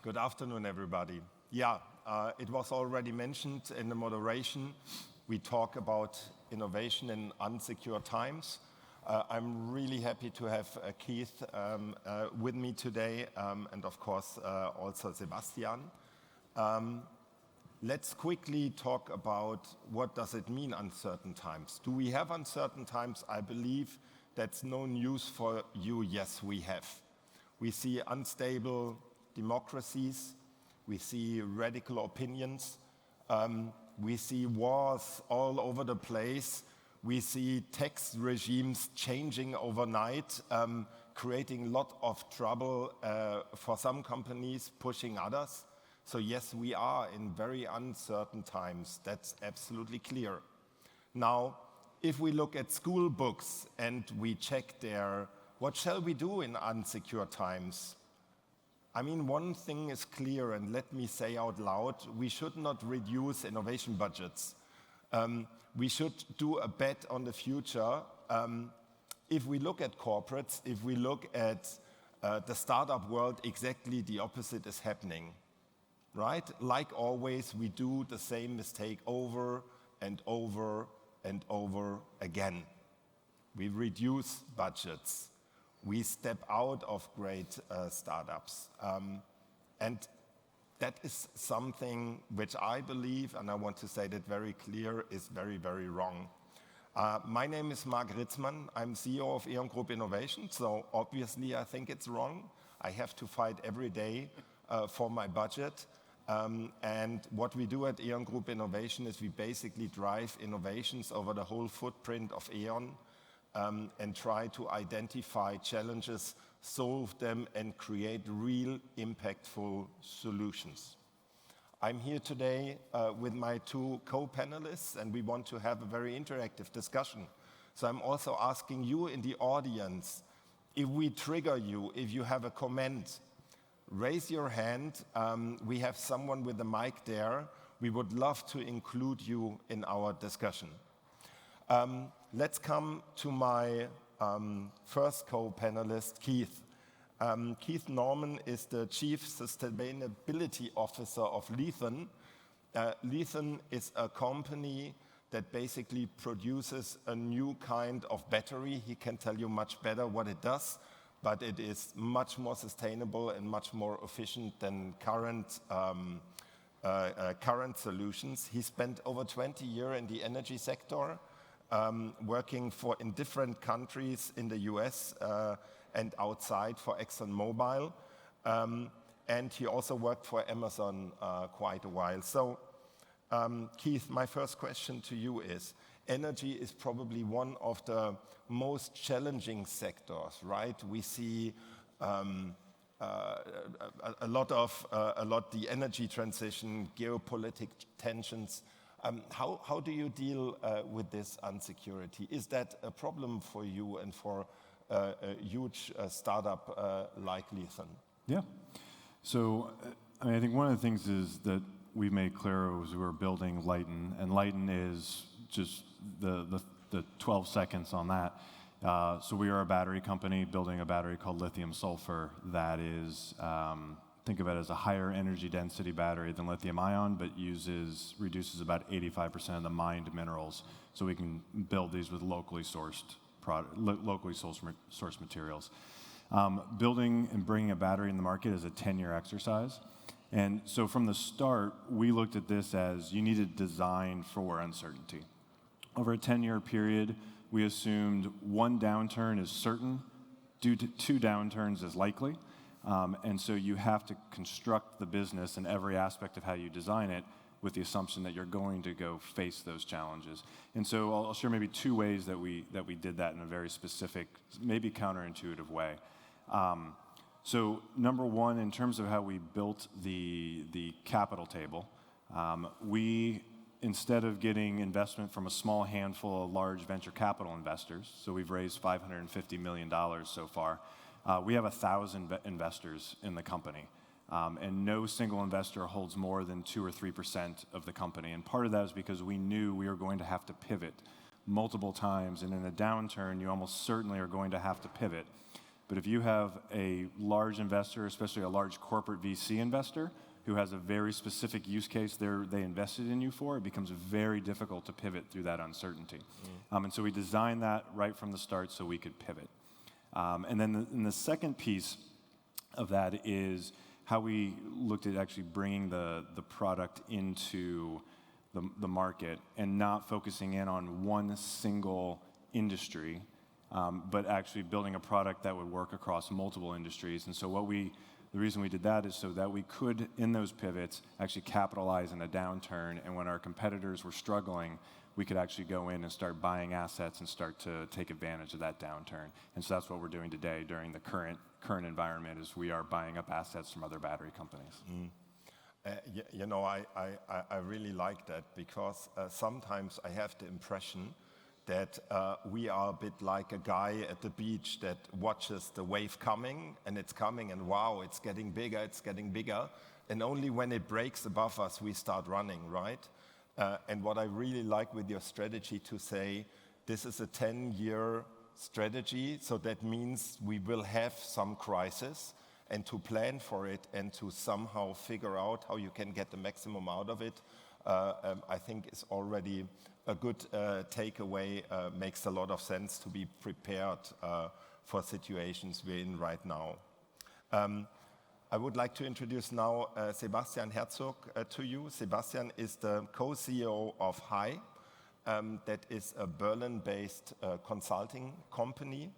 Good afternoon, everybody. It was already mentioned in the moderation. We talk about innovation in unsecure times. I'm really happy to have Keith with me today, and of course also Sebastian. Let's quickly talk about what does it mean uncertain times. Do we have uncertain times? I believe that's no news for you. Yes, we have. We see unstable democracies. We see radical opinions. We see wars all over the place. We see tax regimes changing overnight, creating a lot of trouble for some companies, pushing others. So yes, we are in very uncertain times. That's absolutely clear. Now, if we look at school books and we check there, what shall we do in unsecure times? I mean, one thing is clear, and let me say out loud, we should not reduce innovation budgets. We should do a bet on the future. If we look at corporates, if we look at the startup world, exactly the opposite is happening, right? Like always, we do the same mistake over and over and over again. We reduce budgets. We step out of great startups. And that is something which I believe, and I want to say that very clear, is very, very wrong. My name is Ritzman. I'm CEO of E.ON Group Innovation, so obviously I think it's wrong. I have to fight every day for my budget. And what we do at E.ON Group Innovation is we basically drive innovations over the whole footprint of E.ON and try to identify challenges, solve them, and create real impactful solutions. I'm here today with my two co-panelists, and we want to have a very interactive discussion. So I'm also asking you in the audience, if we trigger you, if you have a comment, raise your hand. We have someone with a mic there. We would love to include you in our discussion. Let's come to my first co-panelist, Keith. Keith Norman is the Chief Sustainability Officer of Lyten. Lyten is a company that basically produces a new kind of battery. He can tell you much better what it does, but it is much more sustainable and much more efficient than current solutions. He spent over 20 years in the energy sector, working in different countries in the US and outside for ExxonMobil. And he also worked for Amazon quite a while. So, Keith, my first question to you is, energy is probably one of the most challenging sectors, right? We see a lot the energy transition, geopolitical tensions. How do you deal with this insecurity? Is that a problem for you and for a huge startup like Lyten? Yeah. So I think one of the things is that we made clear as we were building Lyten, and Lyten is just the 12 seconds on that. So we are a battery company building a battery called lithium sulfur that is, think of it as a higher energy density battery than lithium ion, but reduces about 85% of the mined minerals. So we can build these with locally sourced materials. Building and bringing a battery in the market is a 10-year exercise. And so from the start, we looked at this as you need to design for uncertainty. Over a 10-year period, we assumed one downturn is certain, two downturns is likely. And so you have to construct the business and every aspect of how you design it with the assumption that you're going to go face those challenges. And so I'll share maybe two ways that we did that in a very specific, maybe counterintuitive way. So number one, in terms of how we built the capital table, we, instead of getting investment from a small handful of large venture capital investors, so we've raised $550 million so far, we have 1,000 investors in the company. And no single investor holds more than 2 or 3% of the company. And part of that is because we knew we were going to have to pivot multiple times. And in a downturn, you almost certainly are going to have to pivot. But if you have a large investor, especially a large corporate VC investor, who has a very specific use case they invested in you for, it becomes very difficult to pivot through that uncertainty. And so we designed that right from the start so we could pivot. And then the second piece of that is how we looked at actually bringing the product into the market and not focusing in on one single industry, but actually building a product that would work across multiple industries. And so the reason we did that is so that we could, in those pivots, actually capitalize in a downturn, and when our competitors were struggling, we could actually go in and start buying assets and start to take advantage of that downturn. And so that's what we're doing today during the current environment, is we are buying up assets from other battery companies. I really like that, because sometimes I have the impression that we are a bit like a guy at the beach that watches the wave coming, and it's coming, and wow, it's getting bigger, and only when it breaks above us, we start running, right? And what I really like with your strategy to say, this is a 10-year strategy, so that means we will have some crisis, and to plan for it and to somehow figure out how you can get the maximum out of it, I think is already a good takeaway. Makes a lot of sense to be prepared for situations we're in right now. I would like to introduce now Sebastian Herzog to you. Sebastian is the co-CEO of HI. That is a Berlin-based consulting company.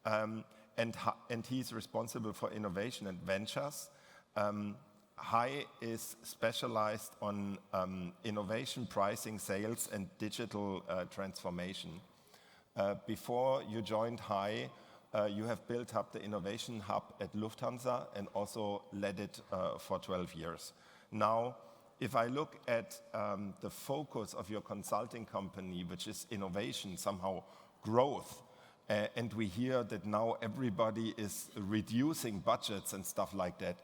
And he's responsible for innovation and ventures. HI is specialized on innovation, pricing, sales, and digital transformation. Before you joined HI, you have built up the innovation hub at Lufthansa and also led it for 12 years. Now, if I look at the focus of your consulting company, which is innovation, somehow growth, and we hear that now everybody is reducing budgets and stuff like that,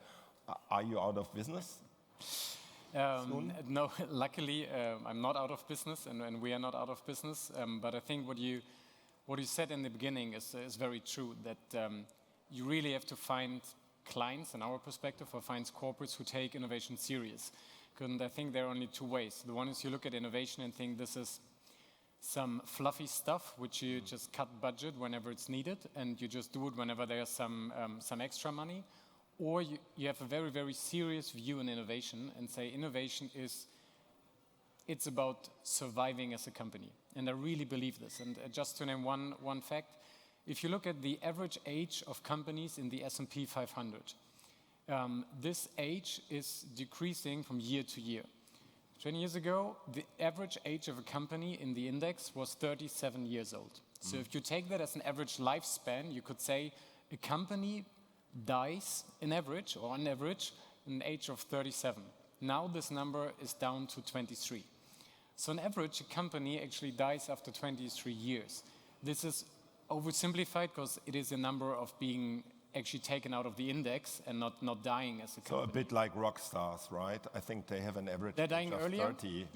are you out of business? No, luckily I'm not out of business, and we are not out of business. But I think what you said in the beginning is very true, that you really have to find clients, in our perspective, or find corporates who take innovation serious. And I think there are only two ways. The one is you look at innovation and think this is some fluffy stuff which you just cut budget whenever it's needed, and you just do it whenever there's some extra money. Or you have a very, very serious view in innovation and say innovation it's about surviving as a company. And I really believe this. And just to name one fact, if you look at the average age of companies in the S&P 500, this age is decreasing from year to year. 20 years ago, the average age of a company in the index was 37 years old. So if you take that as an average lifespan, you could say a company dies on average, in the age of 37. Now this number is down to 23. So on average, a company actually dies after 23 years. This is oversimplified because it is a number of being actually taken out of the index and not dying as a company. So a bit like rock stars, right? I think they have an average They're dying age of earlier? 30.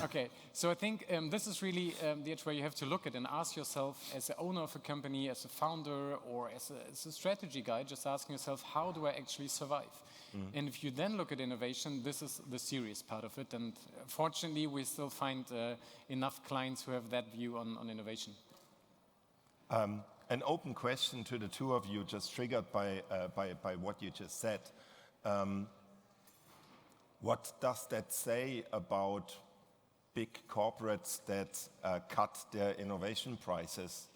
Okay. So I think this is really the edge where you have to look at and ask yourself, as the owner of a company, as a founder, or as a strategy guy, just asking yourself, how do I actually survive? And if you then look at innovation, this is the serious part of it. And fortunately, we still find enough clients who have that view on innovation. An open question to the two of you, just triggered by what you just said. What does that say about big corporates that cut their innovation prices,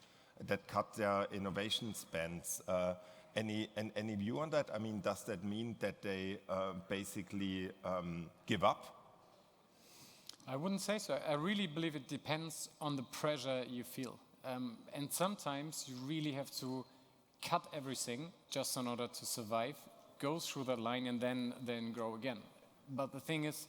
that cut their innovation spends? Any view on that? I mean, does that mean that they basically give up? I wouldn't say so. I really believe it depends on the pressure you feel. And sometimes you really have to cut everything just in order to survive, go through that line, and then grow again. But the thing is,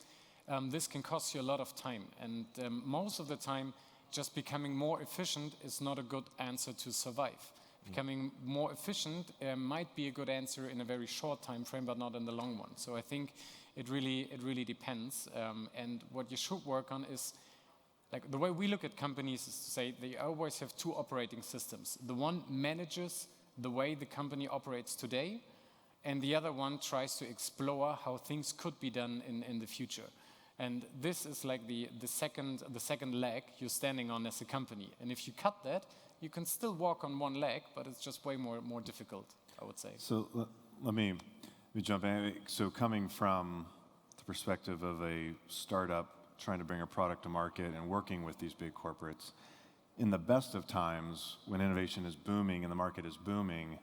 this can cost you a lot of time. And most of the time, just becoming more efficient is not a good answer to survive. Becoming more efficient might be a good answer in a very short time frame, but not in the long one. So I think it really depends. And what you should work on is, like, the way we look at companies is to say they always have two operating systems. The one manages the way the company operates today, and the other one tries to explore how things could be done in the future. And this is like the second leg you're standing on as a company. And if you cut that, you can still walk on one leg, but it's just way more difficult, I would say. So let me jump in. So coming from the perspective of a startup trying to bring a product to market and working with these big corporates, in the best of times, when innovation is booming and the market is booming,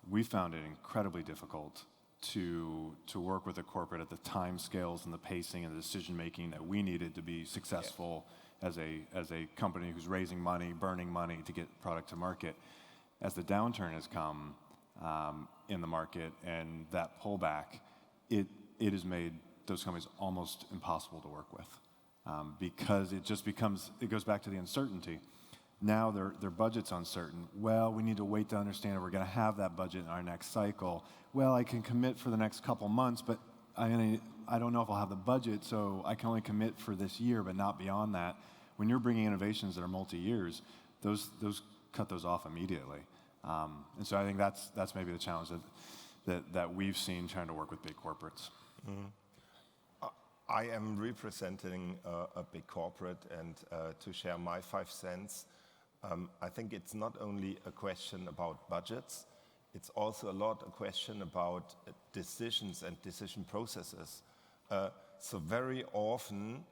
we found it incredibly difficult to work with a corporate at the time scales and the pacing and the decision making that we needed to be successful as a company who's raising money, burning money to get product to market. As the downturn has come in the market and that pullback, it has made those companies almost impossible to work with because it goes back to the uncertainty. Now their budget's uncertain. Well, we need to wait to understand if we're going to have that budget in our next cycle. Well, I can commit for the next couple months, but I don't know if I'll have the budget, so I can only commit for this year, but not beyond that. When you're bringing innovations that are multi-years, those cut those off immediately. And so I think that's maybe the challenge that we've seen trying to work with big corporates. Mm-hmm. I am representing a big corporate, and to share my 5 cents, I think it's not only a question about budgets, it's also a question about decisions and decision processes. So very often,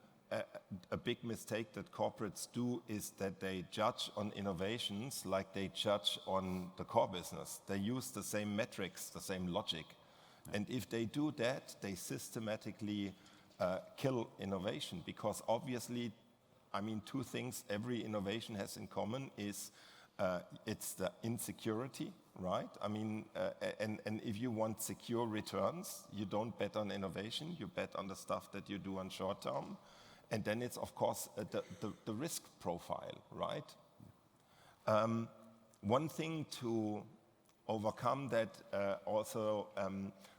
a big mistake that corporates do is that they judge on innovations like they judge on the core business. They use the same metrics, the same logic. And if they do that, they systematically kill innovation, because obviously, I mean, 2 things every innovation has in common is it's the insecurity, right? I mean, and if you want secure returns, you don't bet on innovation, you bet on the stuff that you do on short term. And then it's, of course, the risk profile, right? One thing to overcome that also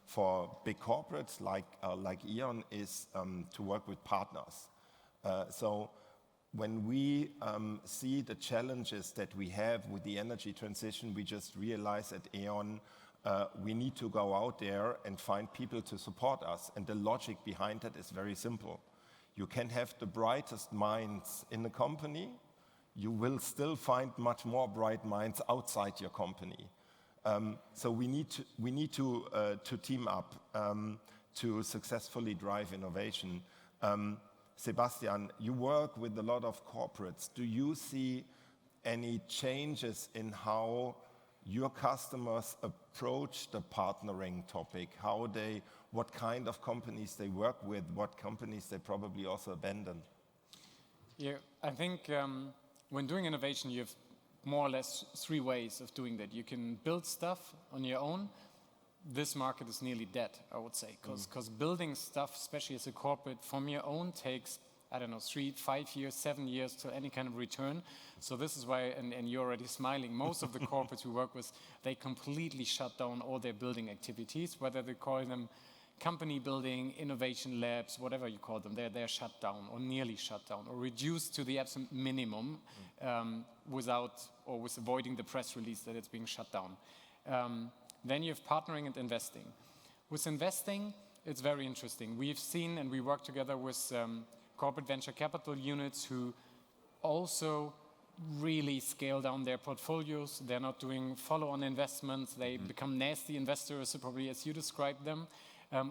for big corporates like E.ON is to work with partners. So when we see the challenges that we have with the energy transition, we just realize at E.ON we need to go out there and find people to support us. And the logic behind that is very simple. You can have the brightest minds in the company, you will still find much more bright minds outside your company. So we need to team up to successfully drive innovation. Sebastian, you work with a lot of corporates. Do you see any changes in how your customers approach the partnering topic? What kind of companies they work with, what companies they probably also abandon? Yeah, I think when doing innovation, you have more or less 3 ways of doing that. You can build stuff on your own. This market is nearly dead, I would say, because building stuff, especially as a corporate, from your own takes, I don't know, 3, 5 years, 7 years to any kind of return. So this is why, and you're already smiling, most of the corporates we work with, they completely shut down all their building activities, whether they call them company building, innovation labs, whatever you call them, they're shut down or nearly shut down or reduced to the absolute minimum with avoiding the press release that it's being shut down. Then you have partnering and investing. With investing, it's very interesting. We've seen and we work together with corporate venture capital units who also really scale down their portfolios. They're not doing follow-on investments. They become nasty investors, probably as you described them.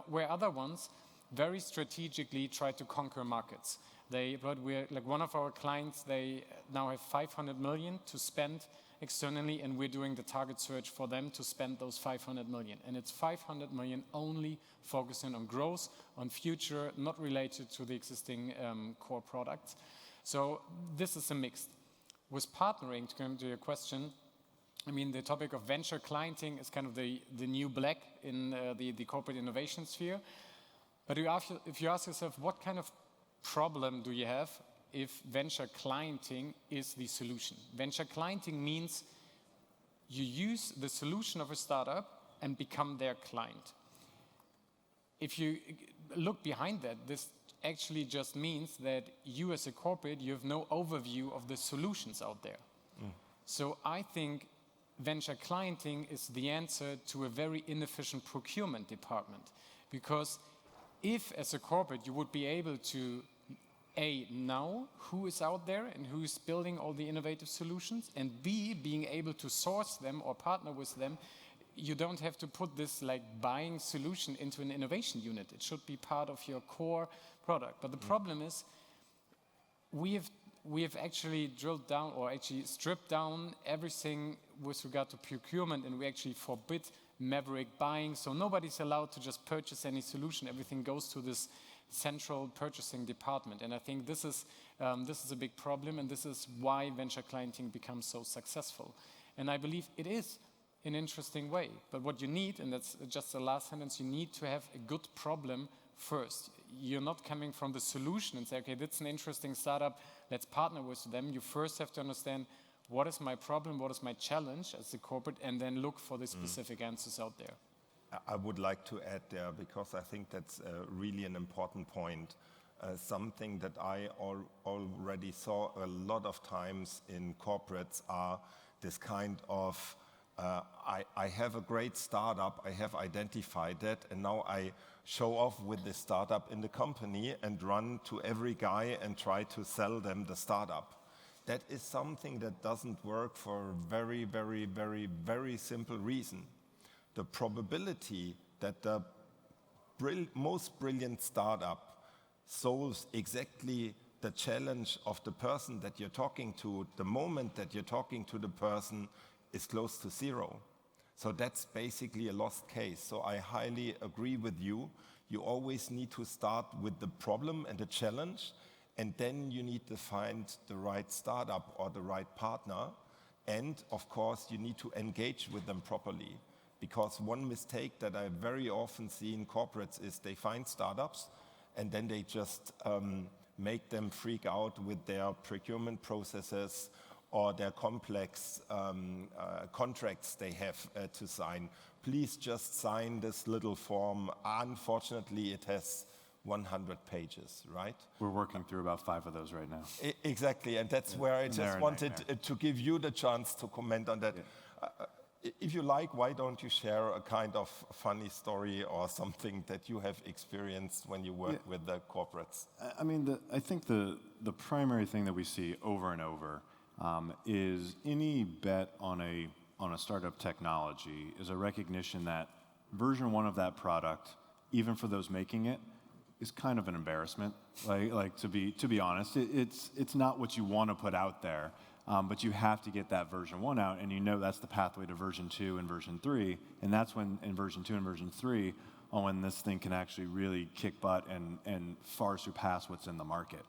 Where other ones very strategically try to conquer markets. We're like one of our clients, they now have 500 million to spend externally, and we're doing the target search for them to spend those 500 million. And it's 500 million only focusing on growth, on future, not related to the existing core products. So this is a mix. With partnering, to come to your question, I mean, the topic of venture clienting is kind of the new black in the corporate innovation sphere. But if you ask yourself, what kind of problem do you have if venture clienting is the solution? Venture clienting means you use the solution of a startup and become their client. If you look behind that, this actually just means that you as a corporate, you have no overview of the solutions out there. So I think venture clienting is the answer to a very inefficient procurement department. Because if, as a corporate, you would be able to, A, know who is out there and who is building all the innovative solutions, and B, being able to source them or partner with them, you don't have to put this like buying solution into an innovation unit. It should be part of your core product. But the problem is, we have actually drilled down or actually stripped down everything with regard to procurement, and we actually forbid maverick buying. So nobody's allowed to just purchase any solution. Everything goes to this central purchasing department. And I think this is a big problem, and this is why venture clienting becomes so successful. And I believe it is an interesting way. But what you need, and that's just the last sentence, you need to have a good problem first. You're not coming from the solution and say, okay, that's an interesting startup, let's partner with them. You first have to understand, what is my problem, what is my challenge as a corporate, and then look for the specific answers out there. I would like to add there, because I think that's really an important point. Something that I already saw a lot of times in corporates are this kind of, I have a great startup, I have identified that, and now I show off with the startup in the company and run to every guy and try to sell them the startup. That is something that doesn't work for a very, very, very, very simple reason. The probability that the most brilliant startup solves exactly the challenge of the person that you're talking to, the moment that you're talking to the person, is close to zero. So that's basically a lost case. So I highly agree with you. You always need to start with the problem and the challenge, and then you need to find the right startup or the right partner. And of course, you need to engage with them properly. Because one mistake that I very often see in corporates is they find startups and then they just make them freak out with their procurement processes or their complex contracts they have to sign. Please just sign this little form. Unfortunately, it has 100 pages, right? We're working through about 5 of those right now. Exactly, and that's where I just wanted to give you the chance to comment on that. Yeah. If you like, why don't you share a kind of funny story or something that you have experienced when you work with the corporates? I mean, I think the primary thing that we see over and over is any bet on a startup technology is a recognition that version 1 of that product, even for those making it, is kind of an embarrassment. Like to be honest, it's not what you want to put out there. But you have to get that version 1 out, and you know that's the pathway to version 2 and version 3, and that's when in version 2 and version 3, when this thing can actually really kick butt and far surpass what's in the market.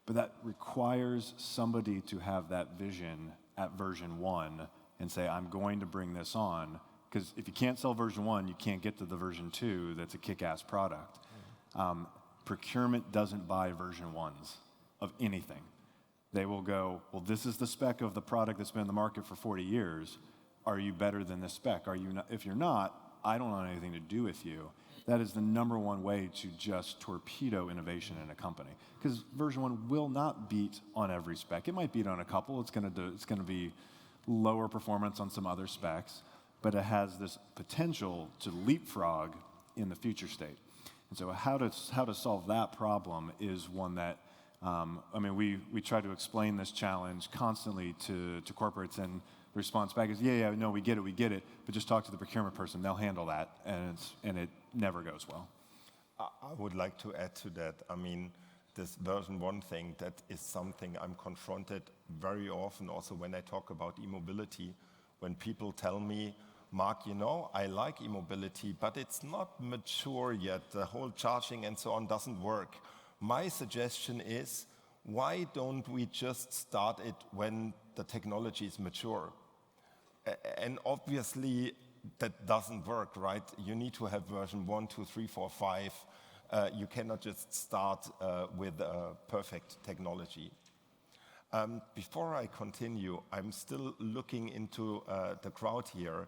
But that requires somebody to have that vision at version 1 and say, I'm going to bring this on, because if you can't sell version 1, you can't get to the version 2 that's a kick-ass product. Procurement doesn't buy version 1s of anything. They will go, well, this is the spec of the product that's been in the market for 40 years. Are you better than this spec? Are you not? If you're not, I don't want anything to do with you. That is the number one way to just torpedo innovation in a company. Because version 1 will not beat on every spec. It might beat on a couple. It's going to be lower performance on some other specs, but it has this potential to leapfrog in the future state. And so how to solve that problem is one that we try to explain this challenge constantly to corporates, and the response back is, yeah, no, we get it, but just talk to the procurement person, they'll handle that, and it never goes well. I would like to add to that. I mean, this version 1 thing, that is something I'm confronted very often also when I talk about e-mobility, when people tell me, Mark, I like e-mobility, but it's not mature yet. The whole charging and so on doesn't work. My suggestion is, why don't we just start it when the technology is mature? And obviously, that doesn't work, right? You need to have version 1, 2, 3, 4, 5. You cannot just start with perfect technology. Before I continue, I'm still looking into the crowd here.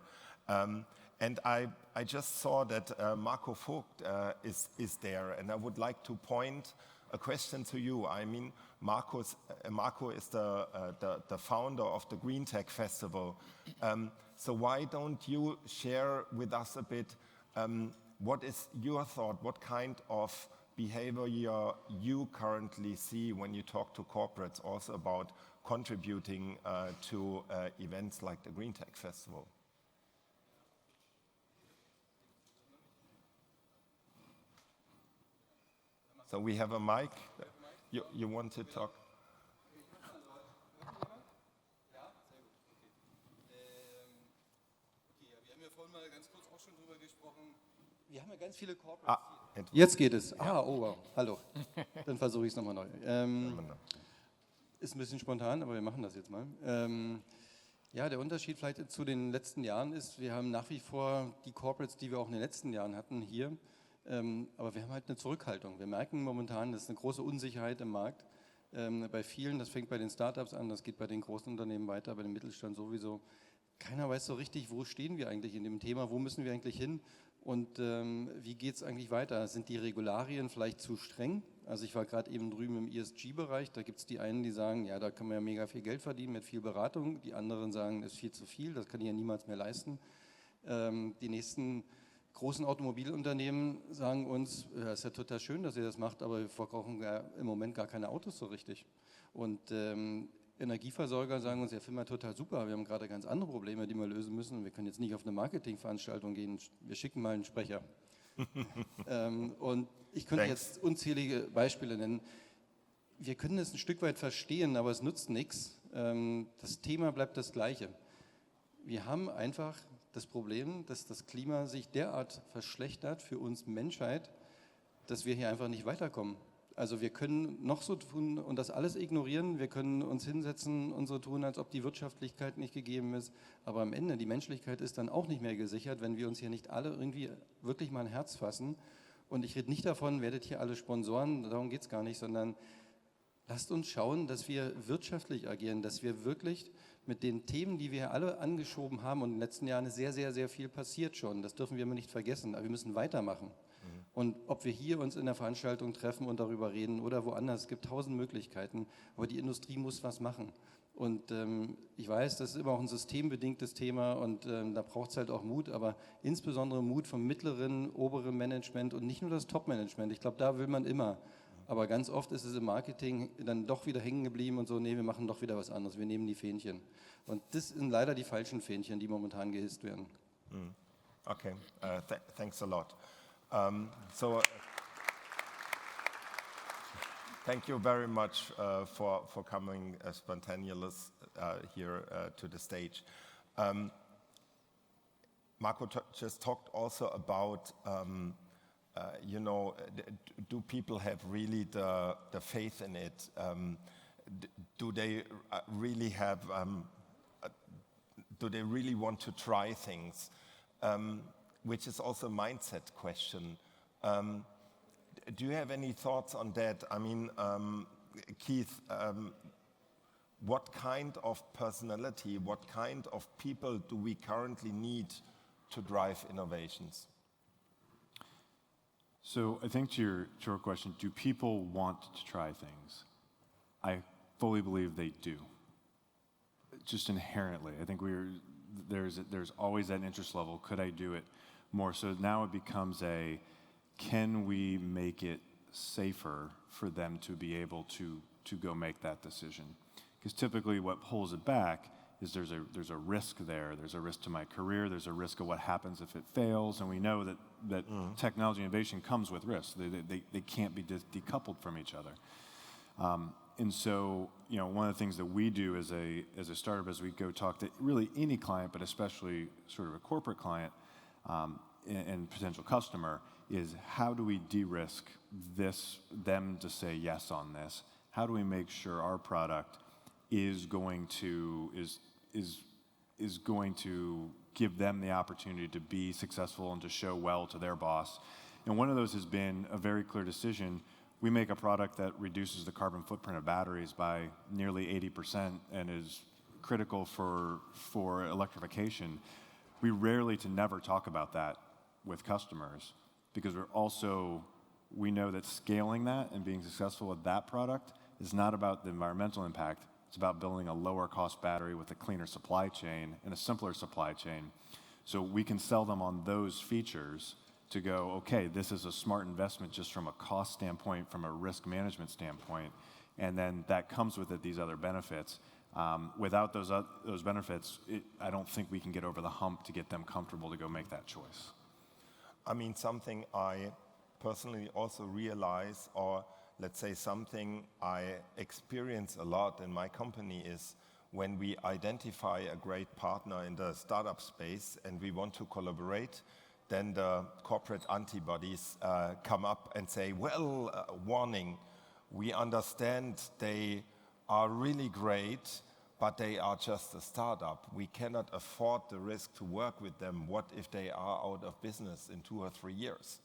And I just saw that Marco Vogt is there, and I would like to point a question to you. I mean, Marco is the founder of the Green Tech Festival. So why don't you share with us a bit what is your thought, what kind of behavior you currently see when you talk to corporates also about contributing to events like the Green Tech Festival? So we have a mic. You want to talk? Wir haben ja ganz viele Corporates. Jetzt geht es. Oh wow, hallo. Dann versuche ich es nochmal neu. Ist ein bisschen spontan, aber wir machen das jetzt mal. Ja, der Unterschied vielleicht zu den letzten Jahren ist, wir haben nach wie vor die Corporates, die wir auch in den letzten Jahren hatten, hier. Aber wir haben halt eine Zurückhaltung. Wir merken momentan, das ist eine große Unsicherheit im Markt. Bei vielen, das fängt bei den Startups an, das geht bei den großen Unternehmen weiter, bei dem Mittelstand sowieso. Keiner weiß so richtig, wo stehen wir eigentlich in dem Thema, wo müssen wir eigentlich hin und wie geht es eigentlich weiter? Sind die Regularien vielleicht zu streng? Also ich war gerade eben drüben im ESG-Bereich, da gibt es die einen, die sagen, ja, da kann man ja mega viel Geld verdienen mit viel Beratung. Die anderen sagen, das ist viel zu viel, das kann ich ja niemals mehr leisten. Die nächsten großen Automobilunternehmen sagen uns, ja, ist ja total schön, dass ihr das macht, aber wir verkaufen im Moment gar keine Autos so richtig. Und Energieversorger sagen uns, ja, finden wir total super, wir haben gerade ganz andere Probleme, die wir lösen müssen. Wir können jetzt nicht auf eine Marketingveranstaltung gehen, wir schicken mal einen Sprecher. Und ich könnte jetzt unzählige Beispiele nennen. Wir können es ein Stück weit verstehen, aber es nutzt nichts. Das Thema bleibt das Gleiche. Wir haben einfach das Problem, dass das Klima sich derart verschlechtert für uns Menschheit, dass wir hier einfach nicht weiterkommen. Also wir können noch so tun und das alles ignorieren, wir können uns hinsetzen und so tun, als ob die Wirtschaftlichkeit nicht gegeben ist, aber am Ende, die Menschlichkeit ist dann auch nicht mehr gesichert, wenn wir uns hier nicht alle irgendwie wirklich mal ein Herz fassen. Und ich rede nicht davon, werdet hier alle Sponsoren, darum geht es gar nicht, sondern lasst uns schauen, dass wir wirtschaftlich agieren, dass wir wirklich mit den Themen, die wir alle angeschoben haben, und in den letzten Jahren ist sehr, sehr, sehr viel passiert schon, das dürfen wir immer nicht vergessen, aber wir müssen weitermachen. Und ob wir hier uns in der Veranstaltung treffen und darüber reden oder woanders, es gibt 1000 Möglichkeiten, aber die Industrie muss was machen. Und ich weiß, das ist immer auch ein systembedingtes Thema und da braucht es halt auch Mut, aber insbesondere Mut vom mittleren, oberen Management und nicht nur das Top-Management. Ich glaube, da will man immer. Aber ganz oft ist es im Marketing dann doch wieder hängen geblieben und so, nee, wir machen doch wieder was anderes, wir nehmen die Fähnchen. Und das sind leider die falschen Fähnchen, die momentan gehisst werden. Okay, thanks a lot. Thank you very much for coming spontaneous here to the stage. Marco just talked also about do people have really the faith in it? Do they really have? Do they really want to try things? Which is also a mindset question. Do you have any thoughts on that? I mean, Keith, what kind of personality, what kind of people do we currently need to drive innovations? So I think to your question, do people want to try things? I fully believe they do. Just inherently, I think there's always that interest level. Could I do it more? So now it becomes can we make it safer for them to be able to go make that decision? Because typically what pulls it back is there's a risk there. There's a risk to my career. There's a risk of what happens if it fails. And we know that technology innovation comes with risks. They can't be decoupled from each other. And so, one of the things that we do as a startup, as we go talk to really any client, but especially sort of a corporate client and potential customer, is how do we de-risk them to say yes on this? How do we make sure our product is going to give them the opportunity to be successful and to show well to their boss? And one of those has been a very clear decision. We make a product that reduces the carbon footprint of batteries by nearly 80% and is critical for electrification. We rarely to never talk about that with customers because we know that scaling that and being successful with that product is not about the environmental impact, It's about building a lower cost battery with a cleaner supply chain and a simpler supply chain. So we can sell them on those features to go, okay, this is a smart investment just from a cost standpoint, from a risk management standpoint, and then that comes with it these other benefits. Without those benefits, I don't think we can get over the hump to get them comfortable to go make that choice. I mean, something I personally also realize, or let's say something I experience a lot in my company, is when we identify a great partner in the startup space and we want to collaborate, then the corporate antibodies come up and say, well, warning, we understand they are really great, but they are just a startup. We cannot afford the risk to work with them. What if they are out of business in 2 or 3 years?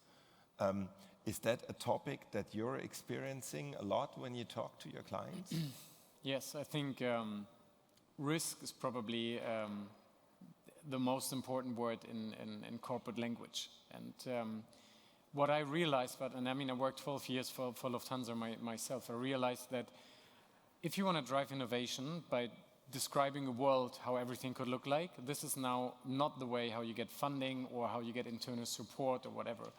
Is that a topic that you're experiencing a lot when you talk to your clients? Yes, I think risk is probably the most important word in corporate language. And what I realized, and I mean, I worked 12 years for Lufthansa myself, I realized that if you want to drive innovation by describing a world how everything could look like, this is now not the way how you get funding or how you get internal support or whatever.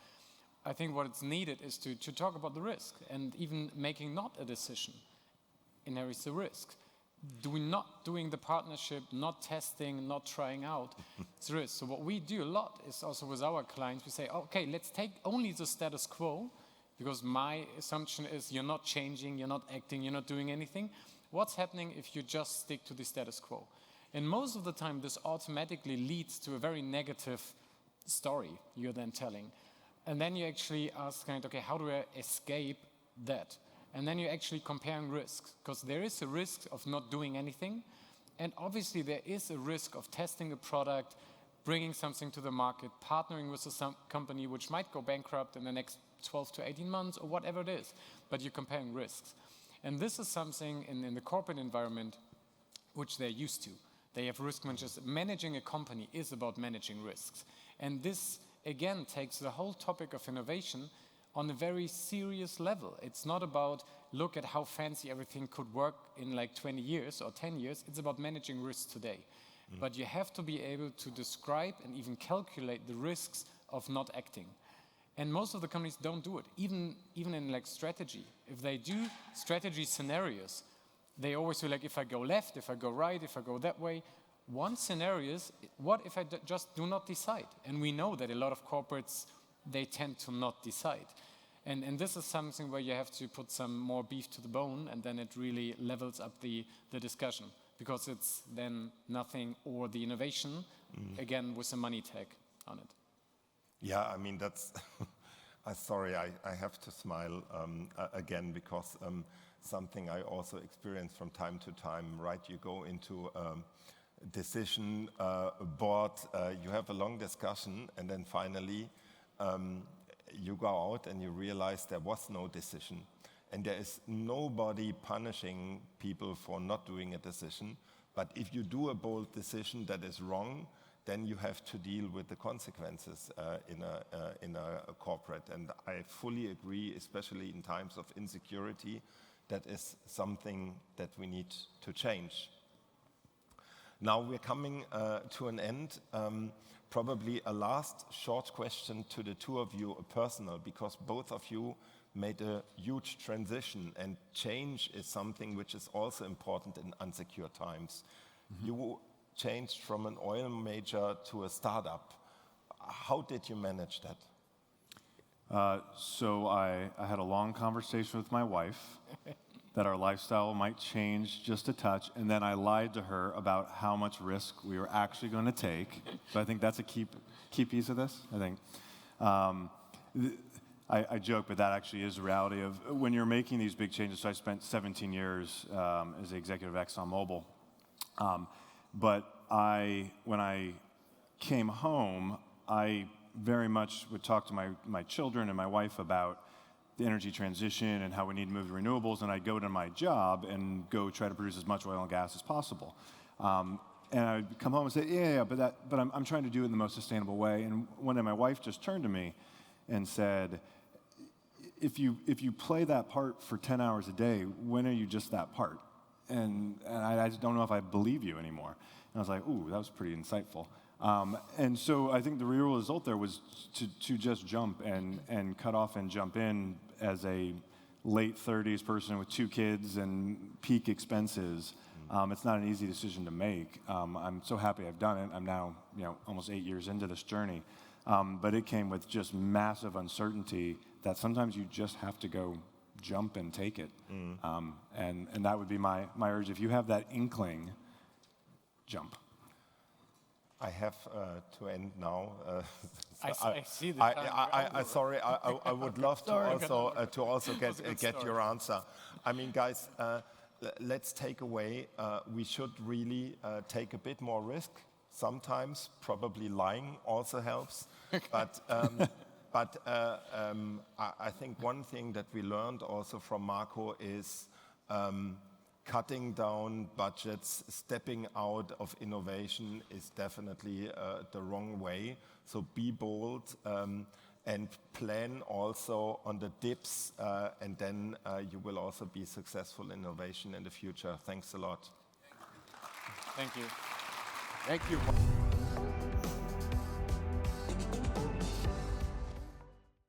I think what is needed is to talk about the risk, and even making not a decision inherits the risk. Not doing the partnership, not testing, not trying out, it's a risk. So what we do a lot is also with our clients, we say, okay, let's take only the status quo, because my assumption is you're not changing, you're not acting, you're not doing anything. What's happening if you just stick to the status quo? And most of the time, this automatically leads to a very negative story you're then telling. And then you actually ask, okay, how do I escape that? And then you're actually comparing risks, because there is a risk of not doing anything. And obviously, there is a risk of testing a product, bringing something to the market, partnering with a company which might go bankrupt in the next 12 to 18 months or whatever it is. But you're comparing risks. And this is something in the corporate environment which they're used to. They have risk managers. Managing a company is about managing risks. And this, again, takes the whole topic of innovation on a very serious level. It's not about look at how fancy everything could work in like 20 years or 10 years. It's about managing risks today. But you have to be able to describe and even calculate the risks of not acting. And most of the companies don't do it, even in like strategy. If they do strategy scenarios, they always do like, if I go left, if I go right, if I go that way. One scenario is, what if I just do not decide? And we know that a lot of corporates, they tend to not decide. And this is something where you have to put some more beef to the bone, and then it really levels up the discussion, because it's then nothing or the innovation, again, with a money tag on it. Yeah, I mean, that's, sorry, I have to smile again, because something I also experience from time to time, right? You go into decision board, you have a long discussion, and then finally you go out and you realize there was no decision. And there is nobody punishing people for not doing a decision. But if you do a bold decision that is wrong, then you have to deal with the consequences in a corporate. And I fully agree, especially in times of insecurity, that is something that we need to change. Now we're coming to an end. Probably a last short question to the two of you, personal, because both of you made a huge transition, and change is something which is also important in unsecure times. You changed from an oil major to a startup. How did you manage that? So I had a long conversation with my wife that our lifestyle might change just a touch, and then I lied to her about how much risk we were actually going to take. So I think that's a key piece of this, I think. I joke, but that actually is the reality of when you're making these big changes. So I spent 17 years as the executive at ExxonMobil. But when I came home, I very much would talk to my children and my wife about the energy transition and how we need to move to renewables, and I'd go to my job and go try to produce as much oil and gas as possible. And I'd come home and say, yeah, but I'm trying to do it in the most sustainable way. And one day my wife just turned to me and said, if you play that part for 10 hours a day, when are you just that part? I just don't know if I believe you anymore. And I was like, ooh, that was pretty insightful. And so I think the real result there was to just jump and cut off and jump in as a late 30s person with 2 kids and peak expenses. It's not an easy decision to make. I'm so happy I've done it. I'm now, almost 8 years into this journey. But it came with just massive uncertainty that sometimes you just have to go jump and take it. And that would be my urge. If you have that inkling, jump. I have to end now. I see the time. Sorry, I would love to also get your answer. I mean, guys, let's take away. We should really take a bit more risk. Sometimes, probably lying also helps. But I think one thing that we learned also from Marco is cutting down budgets, stepping out of innovation is definitely the wrong way. So be bold and plan also on the dips, and then you will also be successful in innovation in the future. Thanks a lot. Thank you. Thank you.